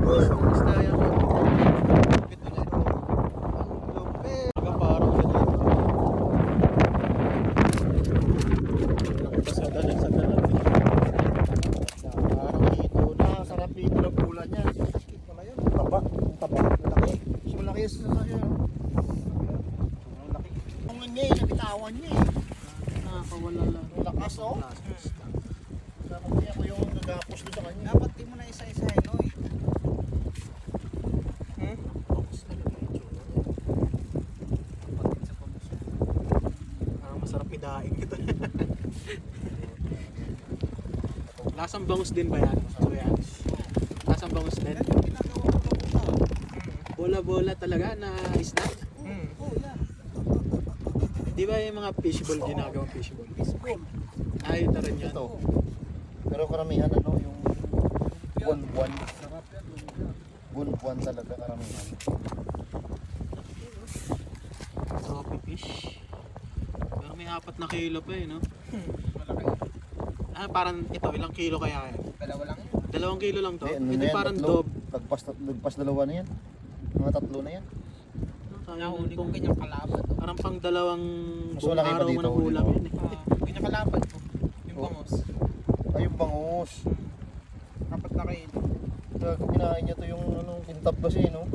Isda yan. Ito na ito. Lupit. Parang sa dalan. Parang dito na. Sarap dito ng bulan niya. Wala yan. Taba. Malaki. Malaki yung sasakyan. Malaki. Ang niya eh. Nabitawan niya eh. Nakakawala lang. Lakas oh. Dapat niya ko yung nagapos doon sa kanya. Dapat di mo na isa-isahin, oy. Focus talaga yung tsura. Dapat sa pamos. Masarap idaing ito. Lasang bangus din ba yan? Kuya? Lasang bangus din? Yan yung ginagawa ko ito. Bola-bola talaga na snack? Oh, yan. Di ba yung mga fishball ginagawang fishball? Baseball. Ay, ito rin yan. Ito. Pero karamihan ano, yung buwan-buwan. Sarap yan. Buwan-buwan talaga karamihan. Topi fish. Pero may 4 na kilo pa eh, no? Malaki. Parang ito, ilang kilo kaya yan? Dalawa lang. 2 kilo lang to? Ano Ito na yan, parang tatlo. dob. Lagpas dalawa na yan. Mga 3 na yan. Nahuli ko ganyang kalaban. Parang pang 2 Mas buong malaki pa araw mo dito, ng ulam huli yan eh. Ganyang kalaban ko. Yung Oh. pamos. Ay, yung bangus. Dapat na kayo. Kinain niya to yung ano, kintab kasi, no?